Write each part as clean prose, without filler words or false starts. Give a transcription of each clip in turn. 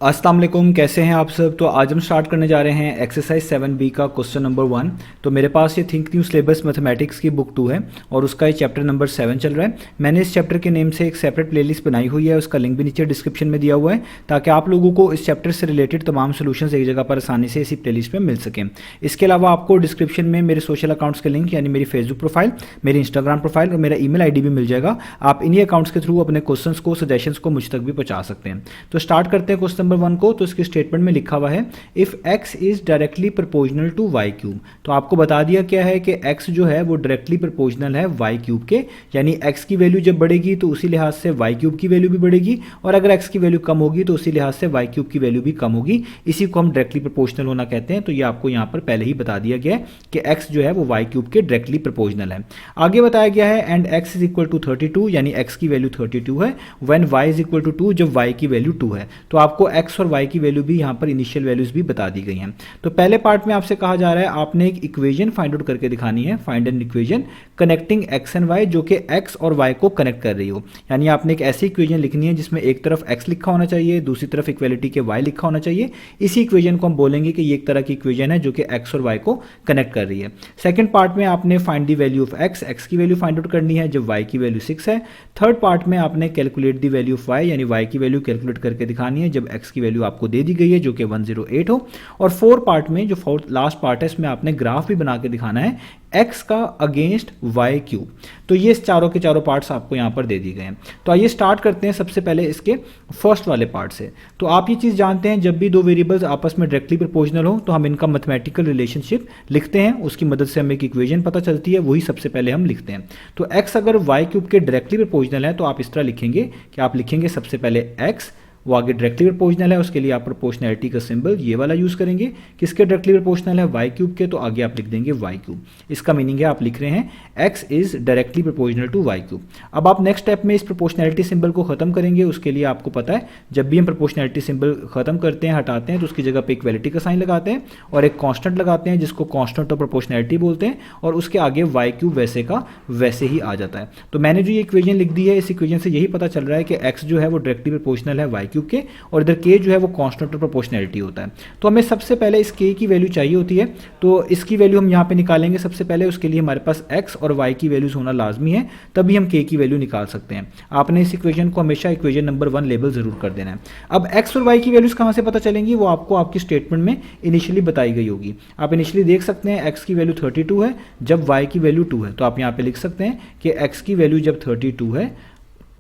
अस्सलाम वालेकुम, कैसे हैं आप सब। तो आज हम स्टार्ट करने जा रहे हैं एक्सरसाइज 7B का क्वेश्चन नंबर 1। तो मेरे पास ये थिंक न्यू सिलेबस मैथमेटिक्स की बुक 2 है और उसका ये चैप्टर नंबर 7 चल रहा है। मैंने इस चैप्टर के नेम से एक सेपरेट प्लेलिस्ट बनाई हुई है, उसका लिंक भी नीचे डिस्क्रिप्शन में दिया हुआ है, ताकि आप लोगों को इस चैप्टर से रिलेटेड तमाम सोल्यूशन एक जगह पर आसानी से इसी प्लेलिस्ट में मिल सकें। इसके अलावा आपको डिस्क्रिप्शन में मेरे सोशल अकाउंट्स के लिंक यानी मेरी फेसबुक प्रोफाइल, मेरी इंस्टाग्राम प्रोफाइल और मेरा ईमेल आईडी भी मिल जाएगा। आप इन्हीं अकाउंट्स के थ्रू अपने क्वेश्चंस को, सजेशंस को मुझ तक भी पहुंचा सकते हैं। तो स्टार्ट करते हैं क्वेश्चन नंबर 1 को। तो इसके स्टेटमेंट में लिखा हुआ है if x is directly proportional to y cube. तो आपको बता दिया क्या है कि x जो है वो डायरेक्टली प्रोपोर्शनल है y क्यूब के, यानी x की वैल्यू जब बढ़ेगी तो उसी लिहाज से y क्यूब की वैल्यू भी बढ़ेगी, और अगर x की वैल्यू कम होगी तो उसी लिहाज से y क्यूब की वैल्यू भी कम होगी। इसी को हम डायरेक्टली प्रोपोर्शनल होना कहते हैं। तो ये आपको यहाँ पर पहले ही बता दिया गया है कि x जो है वो y क्यूब के डायरेक्टली प्रोपोर्शनल है। आगे बताया गया है and x is equal to 32, यानी x की वैल्यू 32 है, when y is equal to 2, जब y की वैल्यू 2 है। तो आपको x और y की वैल्यू भी यहाँ पर इनिशियल वैल्यूज भी बता दी गई हैं। तो पहले पार्ट में आपसे कहा जा रहा है आपने एक इक्वेशन फाइंड आउट करके दिखानी है, find an equation connecting x and y, जो कि x और y को कनेक्ट कर रही हो। यानी आपने एक ऐसी इक्वेशन लिखनी है जिसमें एक तरफ x लिखा होना चाहिए, दूसरी तरफ इक्वालिटी के y लिखा होना चाहिए। इसी इक्वेशन को हम बोलेंगे कि ये एक तरह की इक्वेशन है जो कि x और y को कनेक्ट कर रही है। सेकंड पार्ट में आपने find the value of x की वैल्यू फाइंड आउट करनी है जब y की वैल्यू 6 है। थर्ड पार्ट में आपने calculate the value of y, यानी y की वैल्यू कैलकुलेट करके दिखानी है जब x की वैल्यू आपको दे दी गई है जो कि 108 हो। और फोर्थ पार्ट में, जो फोर्थ लास्ट पार्ट है, इसमें आपने ग्राफ भी बना के दिखाना है x का अगेंस्ट y क्यूब। तो ये चारों के चारों पार्ट्स आपको यहाँ पर दे दिए गए हैं। तो आइए स्टार्ट करते हैं सबसे पहले इसके फर्स्ट वाले पार्ट से। तो आप ये चीज़ जानते हैं जब भी दो वेरिएबल्स आपस में डायरेक्टली प्रोपोर्शनल हो तो हम इनका मैथमेटिकल रिलेशनशिप लिखते हैं, उसकी मदद से हमें एक इक्वेशन पता चलती है, वही सबसे पहले हम लिखते हैं। तो x अगर y क्यूब के डायरेक्टली प्रोपोर्शनल है तो आप इस तरह लिखेंगे कि आप लिखेंगे सबसे पहले x, वो आगे डायरेक्टली प्रोपोर्शनल है, उसके लिए आप प्रोपोर्शनैलिटी का सिंबल ये वाला यूज करेंगे। किसके डायरेक्टली प्रोपोर्शनल है? y क्यूब के, तो आगे आप लिख देंगे y क्यूब। इसका मीनिंग है आप लिख रहे हैं x is directly proportional to y cube. अब आप नेक्स्ट स्टेप में इस प्रोपोर्शनैलिटी सिंबल को खत्म करेंगे। उसके लिए आपको पता है जब भी हम प्रोपोर्शनैलिटी सिंबल खत्म करते हैं, हटाते हैं, तो उसकी जगह पे इक्वालिटी का साइन लगाते हैं और एक कॉन्स्टेंट लगाते हैं जिसको कॉन्स्टेंट ऑफ प्रोपोर्शनैलिटी बोलते हैं, और उसके आगे y क्यूब वैसे का वैसे ही आ जाता है। तो मैंने जो ये इक्वेशन लिख दी है, इस इक्वेशन से यही पता चल रहा है कि x जो है वो डायरेक्टली प्रोपोर्शनल है y क्यूब के, और k जो है वो कांस्टेंट ऑफ प्रोपोर्शनैलिटी होता है। तो हमें सबसे पहले इस k की वैल्यू चाहिए होती है, तो इसकी वैल्यू हम यहाँ पे निकालेंगे सबसे पहले। उसके लिए हमारे पास x और y की वैल्यूज होना लाजमी है, तभी हम k की वैल्यू निकाल सकते हैं। आपने इस इक्वेशन को हमेशा इक्वेशन नंबर 1 लेबल जरूर कर देना है। अब x और y की वैल्यूज कहाँ से पता चलेंगी, वो आपको आपकी स्टेटमेंट में इनिशियली बताई गई होगी। आप इनिशियली देख सकते हैं x की वैल्यू 32 है जब y की वैल्यू 2 है, तो आप यहाँ पे लिख सकते हैं कि x की वैल्यू जब 32 है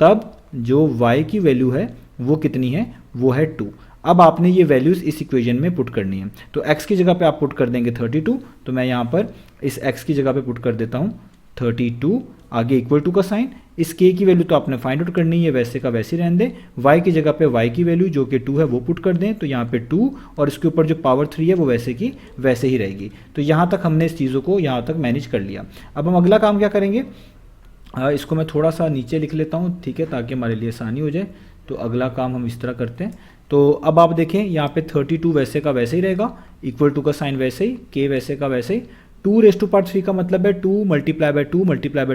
तब जो y की वैल्यू है वो कितनी है, वो है 2। अब आपने ये वैल्यूज इस इक्वेशन में पुट करनी है। तो x की जगह पे आप पुट कर देंगे 32, तो मैं यहाँ पर इस x की जगह पे पुट कर देता हूँ 32, आगे इक्वल टू का साइन। इस k की वैल्यू तो आपने फाइंड आउट करनी है, वैसे का वैसे रहने दें। y की जगह पे y की वैल्यू जो कि 2 है वो पुट कर दें, तो यहाँ पे 2 और इसके ऊपर जो पावर 3 है वो वैसे की वैसे ही रहेगी। तो यहाँ तक हमने इस चीज़ों को यहाँ तक मैनेज कर लिया। अब हम अगला काम क्या करेंगे, इसको मैं थोड़ा सा नीचे लिख लेता हूँ, ठीक है, ताकि हमारे लिए आसानी हो जाए। तो अगला काम हम इस तरह करते हैं। तो अब आप देखें यहाँ पे 32 वैसे का वैसे ही रहेगा, इक्वल टू का साइन वैसे ही, k वैसे का वैसे ही। 2⁻³ का मतलब है 2 मल्टीप्लाई बाय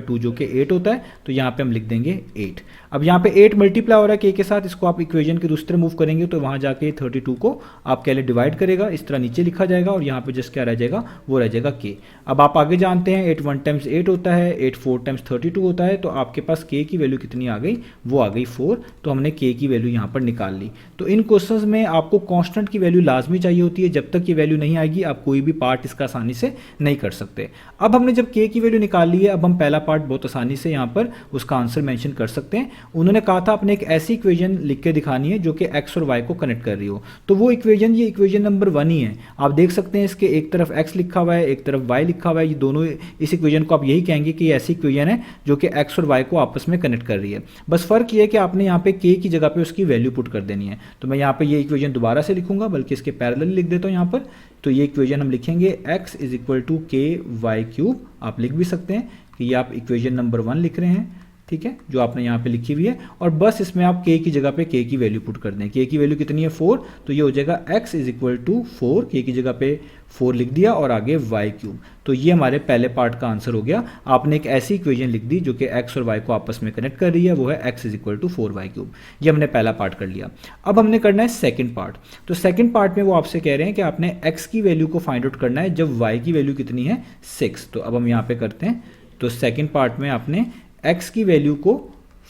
2 जो कि 8 होता है, तो यहाँ पे हम लिख देंगे 8। अब यहाँ पे 8 मल्टीप्लाई हो रहा है k के साथ, इसको आप इक्वेशन के दूसरी तरफ मूव करेंगे तो वहाँ जाके 32 को आप क्या डिवाइड करेगा, इस तरह नीचे लिखा जाएगा और यहाँ पे जस्ट क्या रह जाएगा, वो रह जाएगा k। अब आप आगे जानते हैं 8 1 टाइम्स 8 होता है, 8 4 टाइम्स 32 होता है, तो आपके पास k की वैल्यू कितनी आ गई, वो आ गई 4। तो हमने k की वैल्यू यहाँ पर निकाल ली। तो इन क्वेश्चंस में आपको कांस्टेंट की वैल्यू लाजमी चाहिए होती है, जब तक ये वैल्यू नहीं आएगी आप कोई भी पार्ट इसका आसानी से नहीं कर सकते। अब हमने जब k की वैल्यू निकाल ली है, अब हम पहला पार्ट बहुत आसानी से यहाँ पर उसका आंसर मेंशन कर सकते हैं। उन्होंने कहा था आपने एक ऐसी इक्वेशन लिख के दिखानी है जो कि x और y को कनेक्ट कर रही हो, तो वो इक्वेशन ये इक्वेशन नंबर 1 ही है। आप देख सकते हैं इसके एक तरफ x लिखा हुआ है, एक तरफ y लिखा हुआ है, ये दोनों, इस इक्वेशन को आप यही कहेंगे कि ये ऐसी इक्वेशन है जो कि x और y को आपस में कनेक्ट कर रही है। बस फर्क ये है कि आपने यहाँ पे k की जगह पे उसकी वैल्यू पुट कर देनी है। तो मैं यहाँ पे ये इक्वेशन दोबारा से लिखूंगा, बल्कि इसके पैरेलल लिख देता हूँ यहाँ पर। तो ये इक्वेशन हम लिखेंगे x is equal to k y cube. आप लिख भी सकते हैं कि ये आप इक्वेशन नंबर 1 लिख रहे हैं, ठीक है, जो आपने यहाँ पे लिखी हुई है, और बस इसमें आप k की जगह पे k की वैल्यू पुट कर दें। k की वैल्यू कितनी है 4, तो ये हो जाएगा x is equal to 4, k की जगह पे 4 लिख दिया और आगे y क्यूब। तो ये हमारे पहले पार्ट का आंसर हो गया। आपने एक ऐसी इक्वेशन लिख दी जो कि x और y को आपस में कनेक्ट कर रही है, वो है x is equal to 4y cube. ये हमने पहला पार्ट कर लिया। अब हमने करना है सेकंड पार्ट। तो सेकंड पार्ट में वो आपसे कह रहे हैं कि आपने x की वैल्यू को फाइंड आउट करना है जब y की वैल्यू कितनी है 6। तो अब हम यहाँ पे करते हैं। तो सेकंड पार्ट में आपने x की वैल्यू को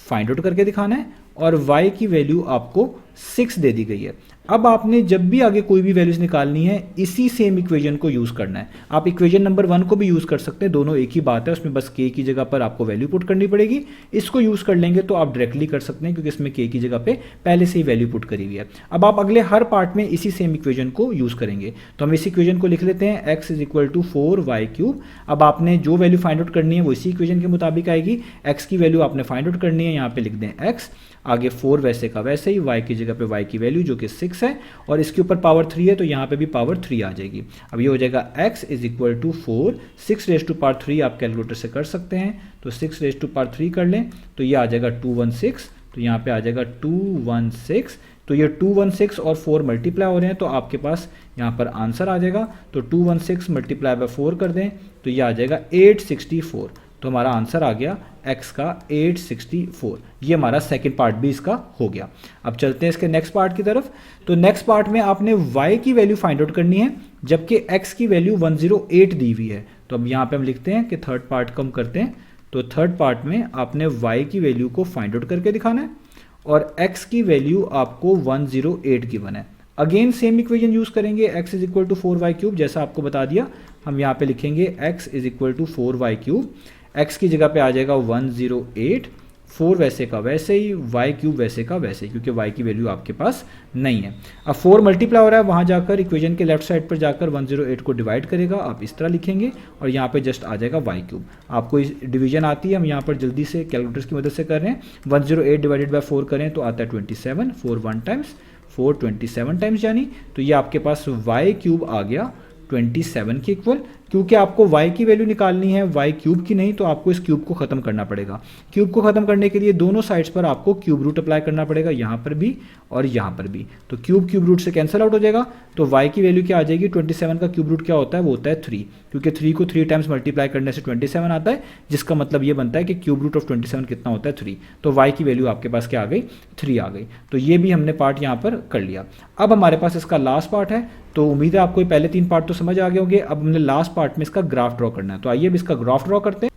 फाइंड आउट करके दिखाना है और y की वैल्यू आपको 6 दे दी गई है। अब आपने जब भी आगे कोई भी वैल्यूज निकालनी है इसी सेम इक्वेशन को यूज करना है। आप इक्वेशन नंबर 1 को भी यूज कर सकते हैं, दोनों एक ही बात है, उसमें बस k की जगह पर आपको वैल्यू पुट करनी पड़ेगी। इसको यूज कर लेंगे तो आप डायरेक्टली कर सकते हैं क्योंकि इसमें k की जगह पे पहले से ही वैल्यू पुट करी हुई है। अब आप अगले हर पार्ट में इसी सेम इक्वेशन को यूज करेंगे। तो हम इस इक्वेशन को लिख लेते हैं x is equal to 4y cube. अब आपने जो वैल्यू फाइंड आउट करनी है वो इसी इक्वेशन के मुताबिक आएगी। x की वैल्यू आपने फाइंड आउट करनी है, यहाँ पे लिख दें x, आगे 4 वैसे का वैसे ही, y की जगह पे y की वैल्यू जो कि 6 है और इसके ऊपर पावर 3 है तो यहाँ पे भी पावर 3 आ जाएगी। अब ये हो जाएगा x is equal to 4, 6 raise to power 3 आप कैलकुलेटर से कर सकते हैं। तो 6 रेज टू पावर 3 कर लें तो ये आ जाएगा 216। तो यहाँ पे आ जाएगा 216। तो ये 216 और 4 मल्टीप्लाई हो रहे हैं तो आपके पास यहाँ पर आंसर आ जाएगा। तो 216 मल्टीप्लाई बाय 4 कर दें तो ये आ जाएगा 864। तो हमारा आंसर आ गया x का 864। ये हमारा सेकंड पार्ट भी इसका हो गया। अब चलते हैं इसके नेक्स्ट पार्ट की तरफ। तो नेक्स्ट पार्ट में आपने y की वैल्यू फाइंड आउट करनी है जबकि x की वैल्यू 108 दी हुई है। तो अब यहाँ पे हम लिखते हैं कि थर्ड पार्ट को हम करते हैं। तो थर्ड पार्ट में आपने y की वैल्यू को फाइंड आउट करके दिखाना है और x की वैल्यू आपको 108 गिवन है। अगेन सेम इक्वेशन यूज करेंगे, x is equal to 4y cube, जैसा आपको बता दिया। हम यहाँ पे लिखेंगे x is equal to 4y cube. x की जगह पे आ जाएगा 108, 4 वैसे का वैसे ही, y क्यूब वैसे का वैसे ही, क्योंकि y की वैल्यू आपके पास नहीं है। अब 4 मल्टीप्लाई हो रहा है, वहाँ जाकर इक्वेशन के लेफ्ट साइड पर जाकर 108 को डिवाइड करेगा, आप इस तरह लिखेंगे और यहाँ पे जस्ट आ जाएगा y क्यूब। आपको इस डिवीजन आती है, हम यहाँ पर जल्दी से कैलकुलेटर्स की मदद से कर रहे हैं। 108 डिवाइडेड बाय 4 करें तो आता है 27, 4 1 टाइम्स, 4 27 टाइम्स यानी, तो ये आपके पास y क्यूब आ गया 27 के इक्वल। क्योंकि आपको y की वैल्यू निकालनी है y क्यूब की नहीं, तो आपको इस क्यूब को खत्म करना पड़ेगा। क्यूब को खत्म करने के लिए दोनों साइड्स पर आपको क्यूब रूट अप्लाई करना पड़ेगा, यहाँ पर भी और यहाँ पर भी। तो क्यूब क्यूब रूट से कैंसिल आउट हो जाएगा। तो y की वैल्यू क्या आ जाएगी, 27 का क्यूब रूट क्या होता है, वो होता है 3, क्योंकि 3 को 3 टाइम्स मल्टीप्लाई करने से 27 आता है, जिसका मतलब ये बनता है कि क्यूब रूट ऑफ 27 कितना होता है 3। तो y की वैल्यू आपके पास क्या आ गई, 3 आ गई। तो ये भी हमने पार्ट यहाँ पर कर लिया। अब हमारे पास इसका लास्ट पार्ट है। तो उम्मीद है आपको पहले 3 पार्ट तो समझ आ गए होंगे। अब हमने लास्ट पार्ट में इसका ग्राफ ड्रॉ करना है। तो आइए अब इसका ग्राफ ड्रॉ करते हैं।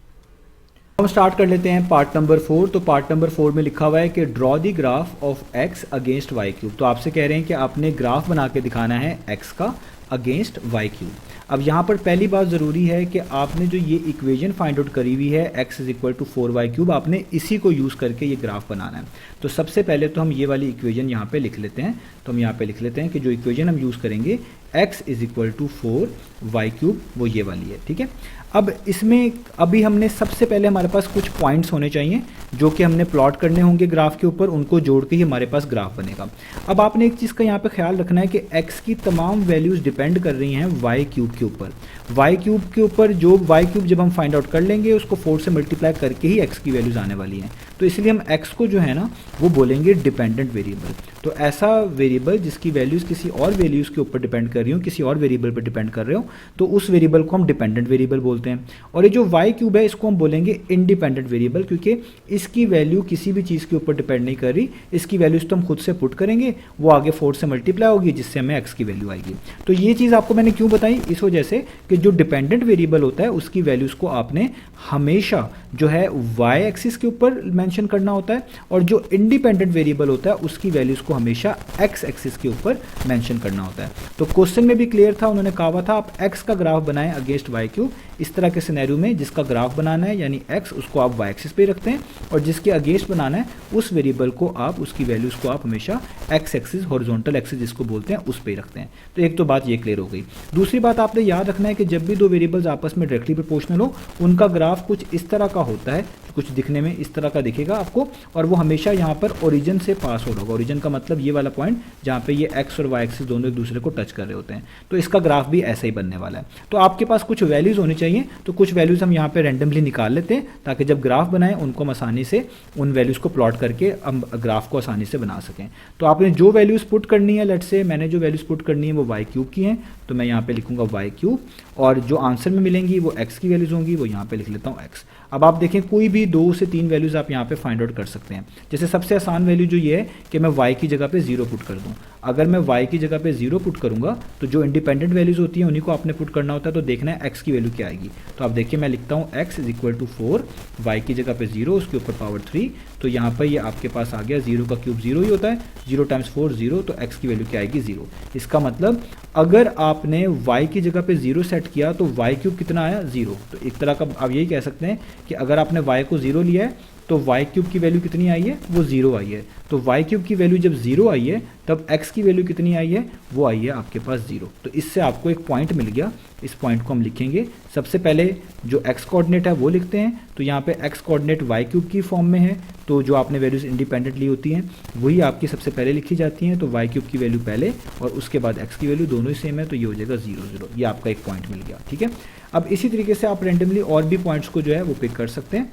हम स्टार्ट कर लेते हैं पार्ट नंबर 4। तो पार्ट नंबर 4 में लिखा हुआ है कि draw the graph of x against y cube. तो आपसे कह रहे हैं कि आपने ग्राफ बना के दिखाना है x का अगेंस्ट y क्यूब। अब यहाँ पर पहली बात ज़रूरी है कि आपने जो ये इक्वेशन फाइंड आउट करी हुई है x is equal to 4y cube, आपने इसी को यूज़ करके ये ग्राफ बनाना है। तो सबसे पहले तो हम ये वाली इक्वेशन यहाँ पे लिख लेते हैं। तो हम यहाँ पे लिख लेते हैं कि जो इक्वेशन हम यूज़ करेंगे x is equal to 4y cube, वो ये वाली है, ठीक है। अब इसमें अभी हमने सबसे पहले हमारे पास कुछ पॉइंट्स होने चाहिए जो कि हमने प्लॉट करने होंगे ग्राफ के ऊपर, उनको जोड़ के ही हमारे पास ग्राफ बनेगा। अब आपने एक चीज़ का यहाँ पे ख्याल रखना है कि x की तमाम वैल्यूज़ डिपेंड कर रही हैं y क्यूब के ऊपर। y क्यूब के ऊपर जो y क्यूब जब हम फाइंड आउट कर लेंगे उसको 4 से मल्टीप्लाई करके ही x की वैल्यूज़ आने वाली हैं। तो इसलिए हम x को जो है ना वो बोलेंगे डिपेंडेंट वेरिएबल। तो ऐसा वेरिएबल जिसकी वैल्यूज़ किसी और वैल्यूज़ के ऊपर डिपेंड कर रही हो, किसी और वेरिएबल पर डिपेंड कर रहे हो, तो उस वेरिएबल को हम डिपेंडेंट वेरिएबल बोलते हैं। और ये जो y क्यूब है इसको हम बोलेंगे इंडिपेंडेंट वेरिएबल, क्योंकि इसकी वैल्यू किसी भी चीज़ के ऊपर डिपेंड नहीं कर रही। इसकी वैल्यूज़ तो हम खुद से पुट करेंगे, वो आगे 4 से मल्टीप्लाई होगी जिससे हमें x की वैल्यू आएगी। तो ये चीज़ आपको मैंने क्यों बताई, इस वजह से कि जो डिपेंडेंट वेरिएबल होता है उसकी वैल्यूज़ को आपने हमेशा जो है y एक्सिस के ऊपर मेंशन करना होता है, और जो इंडिपेंडेंट वेरिएबल होता है उसकी वैल्यूज़ को हमेशा x एक्सिस के ऊपर मेंशन करना होता है। तो क्वेश्चन में भी क्लियर था, उन्होंने कहा हुआ था आप x का ग्राफ बनाएं अगेंस्ट y क्यूब। इस तरह के सिनेरियो में जिसका ग्राफ बनाना है यानी x, उसको आप y एक्सिस पे रखते हैं, और जिसके अगेंस्ट बनाना है उस वेरिएबल को आप, उसकी वैल्यूज़ को आप हमेशा x एक्सिस, हॉरिजॉन्टल एक्सिस जिसको बोलते हैं, उस पे रखते हैं। तो एक तो बात ये क्लियर हो गई। दूसरी बात आपने याद रखना है कि जब भी दो वेरिएबल्स आपस में डायरेक्टली प्रोपोर्शनल हो, उनका ग्राफ कुछ इस तरह का होता है, कुछ दिखने में इस तरह का दिखेगा आपको, और वो हमेशा यहाँ पर ओरिजिन से पास हो रहा होगा। ओरिजिन का मतलब ये वाला पॉइंट जहाँ पे ये एक्स और वाई एक्सिस दोनों एक दूसरे को टच कर रहे होते हैं। तो इसका ग्राफ भी ऐसा ही बनने वाला है। तो आपके पास कुछ वैल्यूज़ होनी चाहिए, तो कुछ वैल्यूज़ हम यहाँ पे रैंडमली निकाल लेते हैं ताकि जब ग्राफ बनाएं उनको हम आसानी से उन वैल्यूज़ को प्लॉट करके हम ग्राफ को आसानी से बना सकें। तो आपने जो वैल्यूज़ पुट करनी है, लेट्स से मैंने जो वैल्यूज़ पुट करनी है वो वाई क्यूब की हैं, तो मैं यहाँ पे लिखूंगा वाई क्यूब, और जो आंसर में मिलेंगी वो एक्स की वैल्यूज़ होंगी, वो यहाँ पे लिख लेता हूँ एक्स। अब आप देखें कोई भी 2 से 3 वैल्यूज़ आप यहाँ पे फाइंड आउट कर सकते हैं। जैसे सबसे आसान वैल्यू जो ये है कि मैं y की जगह पे 0 पुट कर दूँ। अगर मैं y की जगह पे 0 पुट करूँगा तो जो इंडिपेंडेंट वैल्यूज़ होती हैं उन्हीं को आपने पुट करना होता है, तो देखना है x की वैल्यू क्या आएगी। तो आप देखिए मैं लिखता हूँ x is equal to 4, y की जगह पे 0, उसके ऊपर पावर 3, तो यहाँ पर ये आपके पास आ गया 0 का क्यूब 0 ही होता है, 0 टाइम्स 4 0, तो x की वैल्यू क्या आएगी 0। इसका मतलब अगर आपने y की जगह पे 0 सेट किया तो y क्यूब कितना आया 0। तो एक तरह का आप यही कह सकते हैं कि अगर आपने y को 0 लिया है तो y क्यूब की वैल्यू कितनी आई है, वो 0 आई है। तो y क्यूब की वैल्यू जब 0 आई है तब x की वैल्यू कितनी आई है, वो आई है आपके पास 0। तो इससे आपको एक पॉइंट मिल गया। इस पॉइंट को हम लिखेंगे, सबसे पहले जो x कोऑर्डिनेट है वो लिखते हैं। तो यहाँ पे x कोऑर्डिनेट y क्यूब की फॉर्म में है, तो जो आपने वैल्यूज़ इंडिपेंडेंट ली होती हैं वही आपकी सबसे पहले लिखी जाती हैं। तो y क्यूब की वैल्यू पहले और उसके बाद x की वैल्यू दोनों ही सेम है, तो ये हो जाएगा 0 0। ये आपका एक पॉइंट मिल गया, ठीक है। अब इसी तरीके से आप रेंडमली और भी पॉइंट्स को जो है वो पिक कर सकते हैं।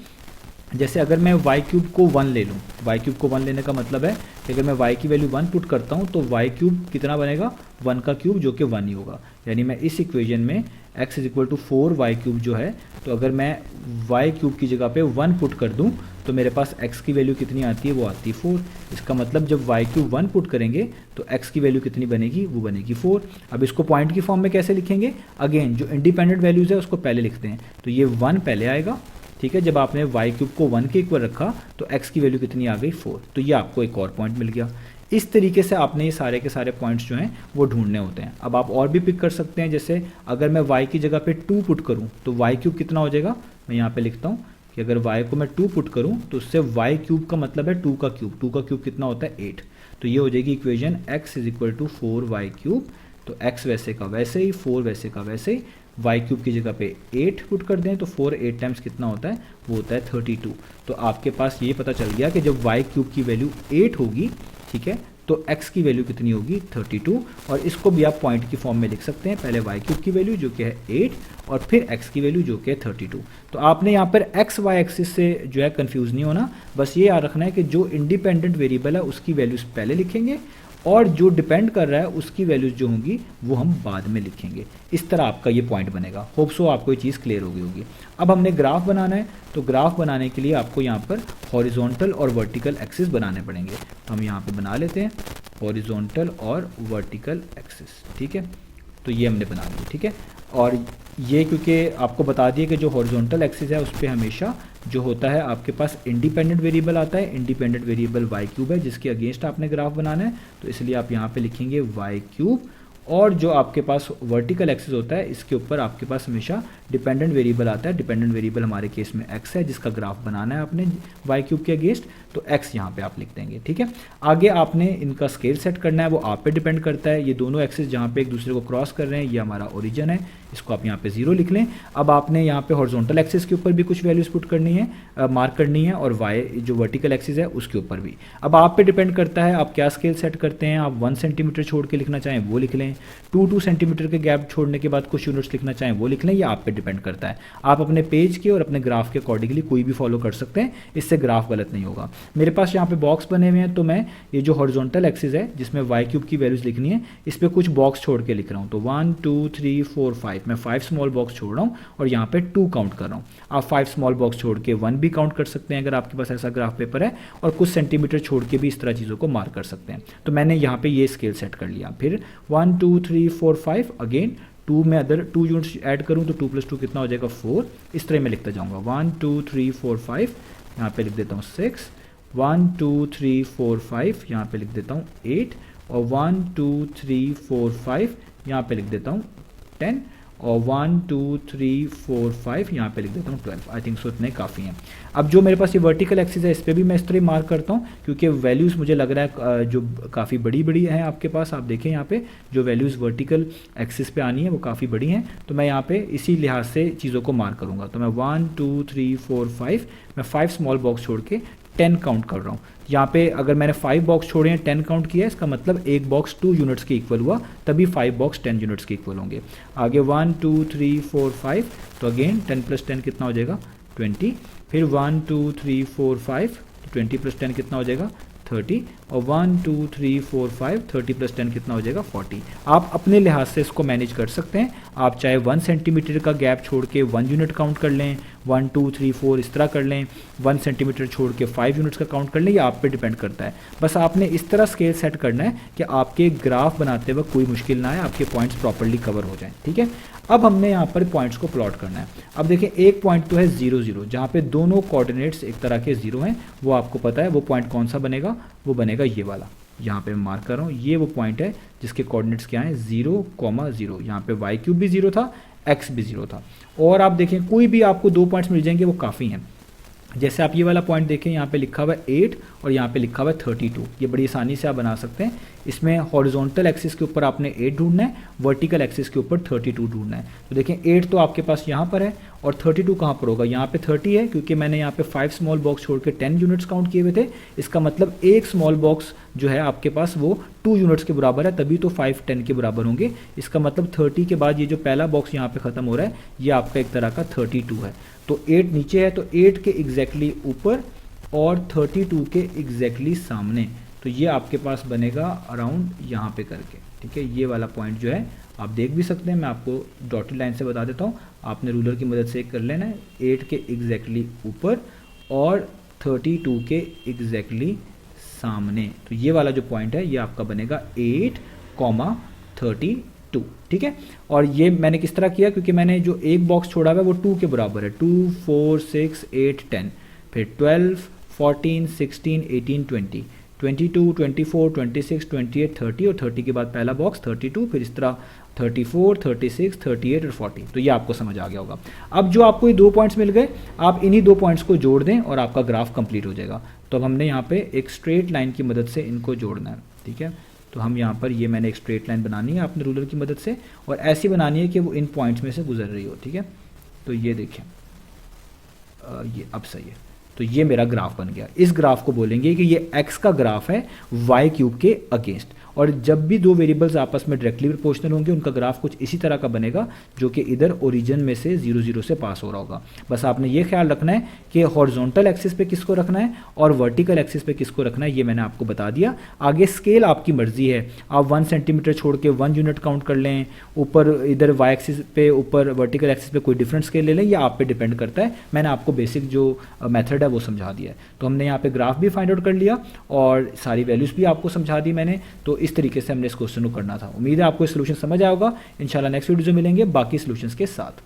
जैसे अगर मैं y क्यूब को 1 ले लूँ, y क्यूब को 1 लेने का मतलब है कि अगर मैं y की वैल्यू 1 पुट करता हूँ तो y क्यूब कितना बनेगा, 1 का क्यूब, जो कि 1 ही होगा। यानी मैं इस इक्वेशन में x is equal to 4y cube जो है, तो अगर मैं y क्यूब की जगह पे 1 पुट कर दूँ तो मेरे पास x की वैल्यू कितनी आती है, वो आती है 4। इसका मतलब जब y क्यूब 1 पुट करेंगे तो x की वैल्यू कितनी बनेगी, वो बनेगी 4। अब इसको पॉइंट की फॉर्म में कैसे लिखेंगे, अगेन जो इंडिपेंडेंट वैल्यूज़ है उसको पहले लिखते हैं। तो ये 1 पहले आएगा, ठीक है। जब आपने y क्यूब को 1 के इक्वल रखा तो x की वैल्यू कितनी आ गई, 4। तो ये आपको एक और पॉइंट मिल गया। इस तरीके से आपने ये सारे के सारे पॉइंट्स जो हैं वो ढूंढने होते हैं। अब आप और भी पिक कर सकते हैं, जैसे अगर मैं y की जगह पे 2 पुट करूं तो y क्यूब कितना हो जाएगा, मैं यहाँ पे लिखता हूँ कि अगर y को मैं 2 पुट करूं तो उससे y क्यूब का मतलब है 2 का क्यूब। 2 का क्यूब कितना होता है 8। तो ये हो जाएगी equation x is equal to 4y cube. तो x वैसे का वैसे ही, 4 वैसे का वैसे ही, y क्यूब की जगह पे 8 पुट कर दें तो 4 8 टाइम्स कितना होता है, वो होता है 32। तो आपके पास ये पता चल गया कि जब y क्यूब की वैल्यू 8 होगी, ठीक है, तो x की वैल्यू कितनी होगी 32। और इसको भी आप पॉइंट की फॉर्म में लिख सकते हैं, पहले y क्यूब की वैल्यू जो कि है 8 और फिर x की वैल्यू जो कि है 32। तो आपने यहाँ पर x y एक्सिस से जो है कंफ्यूज नहीं होना, बस ये याद रखना है कि जो इंडिपेंडेंट वेरिएबल है उसकी वैल्यूज पहले लिखेंगे और जो डिपेंड कर रहा है उसकी वैल्यूज जो होंगी वो हम बाद में लिखेंगे। इस तरह आपका ये पॉइंट बनेगा। होप सो आपको ये चीज़ क्लियर हो गई होगी। अब हमने ग्राफ बनाना है, तो ग्राफ बनाने के लिए आपको यहाँ पर हॉरिजॉन्टल और वर्टिकल एक्सिस बनाने पड़ेंगे। हम यहाँ पे बना लेते हैं हॉरिजॉन्टल और वर्टिकल एक्सिस, ठीक है। तो ये हमने बना लिया, ठीक है। और ये क्योंकि आपको बता दिए कि जो हॉरिजॉन्टल एक्सिस है उस पर हमेशा जो होता है आपके पास इंडिपेंडेंट वेरिएबल आता है। इंडिपेंडेंट वेरिएबल वाई क्यूब है जिसके अगेंस्ट आपने ग्राफ बनाना है, तो इसलिए आप यहाँ पे लिखेंगे वाई क्यूब। और जो आपके पास वर्टिकल एक्सिस होता है इसके ऊपर आपके पास हमेशा डिपेंडेंट वेरिएबल आता है। डिपेंडेंट वेरिएबल हमारे केस में x है जिसका ग्राफ बनाना है आपने y क्यूब के अगेंस्ट, तो x यहाँ पे आप लिख देंगे, ठीक है। आगे आपने इनका स्केल सेट करना है, वो आप पे डिपेंड करता है। ये दोनों एक्सिस जहाँ पे एक दूसरे को क्रॉस कर रहे हैं ये हमारा ओरिजिन है, इसको आप यहाँ पे 0 लिख लें। अब आपने यहाँ पे हॉरिजॉन्टल एक्सिस के ऊपर भी कुछ वैल्यूज पुट करनी है, मार्क करनी है, और y जो वर्टिकल एक्सिस है उसके ऊपर भी। अब आप पे डिपेंड करता है आप क्या स्केल सेट करते हैं। आप 1 सेंटीमीटर छोड़ के लिखना चाहें वो लिख लें, 2 सेंटीमीटर के गैप छोड़ने के बाद कुछ यूनिट्स लिखना चाहें वो लिख लें, ये आप पे डिपेंड करता है। आप अपने पेज के और अपने ग्राफ के अकॉर्डिंगली कोई भी फॉलो कर सकते हैं, इससे ग्राफ गलत नहीं होगा। मेरे पास यहाँ पे बॉक्स बने हुए हैं, तो मैं ये जो हॉरिजॉन्टल एक्सिस है जिसमें वाई क्यूब की वैल्यूज लिखनी है इस पर कुछ बॉक्स छोड़ के लिख रहा हूँ। तो 1 2 3 4 5 मैं 5 स्मॉल बॉक्स छोड़ रहा हूँ और यहाँ पे 2 काउंट कर रहा हूँ। आप 5 स्मॉल बॉक्स छोड़ के 1 भी काउंट कर सकते हैं अगर आपके पास ऐसा ग्राफ पेपर है, और कुछ सेंटीमीटर छोड़ के भी इस तरह चीज़ों को मार्क कर सकते हैं। तो मैंने यहाँ पे ये स्केल सेट कर लिया। फिर 1 2 3 4 5 अगेन 2 में अदर 2 यूनिट्स ऐड करूँ तो 2 + 2 कितना हो जाएगा 4। इस तरह मैं लिखता जाऊँगा 1 2 3 4 5, यहाँ पे लिख देता हूँ 6, 1 2 3 4 5, यहाँ पे लिख देता हूँ 8, और 1 2 3 4 5 यहाँ पे लिख देता हूँ 10, और 1 2 3 4 5 यहाँ पे लिख देता हूँ 12। आई थिंक सो इतने काफ़ी हैं। अब जो मेरे पास ये वर्टिकल एक्सिस है इस पर भी मैं इस तरह मार्क करता हूँ, क्योंकि वैल्यूज़ मुझे लग रहा है जो काफ़ी बड़ी बड़ी हैं आपके पास। आप देखें यहाँ पे जो वैल्यूज़ वर्टिकल एक्सिस पे आनी है वो काफ़ी बड़ी हैं, तो मैं यहाँ पे इसी लिहाज से चीज़ों को मार्क करूँगा। तो मैं 1 2 3 4 5, मैं 5 स्मॉल बॉक्स छोड़ के 10 काउंट कर रहा हूँ। यहाँ पे अगर मैंने 5 बॉक्स छोड़े हैं 10 काउंट किया है, इसका मतलब एक बॉक्स 2 यूनिट्स के इक्वल हुआ, तभी 5 बॉक्स 10 यूनिट्स के इक्वल होंगे। आगे 1 2 3 4 5, तो अगेन 10 + 10 कितना हो जाएगा 20। फिर 1 2 3 4 5, 20 + 10 कितना हो जाएगा 30। और 1 2 3 4 5, 30 + 10 कितना हो जाएगा 40। आप अपने लिहाज से इसको मैनेज कर सकते हैं। आप चाहे 1 सेंटीमीटर का गैप छोड़ के 1 यूनिट काउंट कर लें, 1 2 3 4 इस तरह कर लें, 1 सेंटीमीटर छोड़ के 5 यूनिट्स का काउंट कर लें, ये आप पे डिपेंड करता है। बस आपने इस तरह स्केल सेट करना है कि आपके ग्राफ बनाते वक्त कोई मुश्किल ना आए, आपके पॉइंट्स प्रॉपर्ली कवर हो जाएं, ठीक है। अब हमने यहाँ पर पॉइंट्स को प्लॉट करना है। अब देखिए एक पॉइंट तो है 0 0, जहाँ पे दोनों कोऑर्डिनेट्स एक तरह के 0 हैं, वो आपको पता है। वो पॉइंट कौन सा बनेगा, वो बनेगा ये वाला, यहाँ पे मैं मार्क कर रहा हूँ। ये वो पॉइंट है जिसके कोऑर्डिनेट्स क्या हैं 0, 0। यहाँ पे y³ भी 0 था, x भी 0 था। और आप देखें कोई भी आपको 2 पॉइंट्स मिल जाएंगे वो काफ़ी हैं। जैसे आप ये वाला पॉइंट देखें, यहाँ पे लिखा हुआ है 8 और यहाँ पे लिखा हुआ है 32। ये बड़ी आसानी से आप बना सकते हैं। इसमें हॉरिजॉन्टल एक्सिस के ऊपर आपने 8 ढूंढना है, वर्टिकल एक्सिस के ऊपर 32 ढूंढना है। तो देखें 8 तो आपके पास यहाँ पर है और 32 कहाँ पर होगा, यहाँ पे 30 है, क्योंकि मैंने यहाँ पे 5 स्मॉल बॉक्स छोड़ के 10 यूनिट्स काउंट किए हुए थे। इसका मतलब एक स्मॉल बॉक्स जो है आपके पास वो 2 यूनिट्स के बराबर है, तभी तो 5 10 के बराबर होंगे। इसका मतलब 30 के बाद ये जो पहला बॉक्स यहाँ पे ख़त्म हो रहा है, ये आपका एक तरह का 32 है। तो 8 नीचे है, तो 8 के एग्जैक्टली ऊपर और 32 के एग्जैक्टली सामने। तो ये आपके पास बनेगा अराउंड यहाँ पे करके, ठीक है। ये वाला पॉइंट जो है आप देख भी सकते हैं, मैं आपको डॉटेड लाइन से बता देता हूँ, आपने रूलर की मदद से कर लेना है। 8 के एग्जैक्टली ऊपर और 32 के एग्जैक्टली सामने। तो ये वाला जो पॉइंट है ये आपका बनेगा 8, 32, ठीक है। और ये मैंने किस तरह किया, क्योंकि मैंने जो एक बॉक्स छोड़ा हुआ है वो 2 के बराबर है। 2 4 6 8 10, फिर 12 14 16 18 20, 22 24 26 28 30 और 30 के बाद पहला बॉक्स 32, फिर इस तरह 34 36 38 और 40। तो ये आपको समझ आ गया होगा। अब जो आपको ये 2 पॉइंट्स मिल गए, आप इन्हीं 2 पॉइंट्स को जोड़ दें और आपका ग्राफ कंप्लीट हो जाएगा। तो अब हमने यहाँ पे एक स्ट्रेट लाइन की मदद से इनको जोड़ना है, ठीक है। तो हम यहाँ पर ये मैंने एक स्ट्रेट लाइन बनानी है अपने रूलर की मदद से, और ऐसी बनानी है कि वो इन पॉइंट्स में से गुजर रही हो, ठीक है। तो ये देखें, ये अब सही है। तो ये मेरा ग्राफ बन गया। इस ग्राफ को बोलेंगे कि ये x का ग्राफ है y³ के अगेंस्ट। और जब भी 2 वेरिएबल्स आपस में डायरेक्टली प्रोपोर्शनल होंगे, उनका ग्राफ कुछ इसी तरह का बनेगा, जो कि इधर ओरिजिन में से 0 0 से पास हो रहा होगा। बस आपने ये ख्याल रखना है कि हॉरिजॉन्टल एक्सिस पे किसको रखना है और वर्टिकल एक्सिस पे किसको रखना है, ये मैंने आपको बता दिया। आगे स्केल आपकी मर्जी है, आप 1 सेंटीमीटर छोड़ के 1 यूनिट काउंट कर लें, ऊपर इधर y एक्सिस पे, ऊपर वर्टिकल एक्सिस पे कोई डिफरेंट स्केल ले लें, ये आप पे डिपेंड करता है। मैंने आपको बेसिक जो मेथड है वो समझा दिया है। तो हमने यहाँ पे ग्राफ भी फाइंड आउट कर लिया और सारी वैल्यूज़ भी आपको समझा दी मैंने। तो इस तरीके से हमने इस क्वेश्चन को करना था। उम्मीद है आपको सोल्यूशन समझ आया होगा। इंशाल्लाह नेक्स्ट वीडियो में मिलेंगे बाकी सोल्यूशंस के साथ।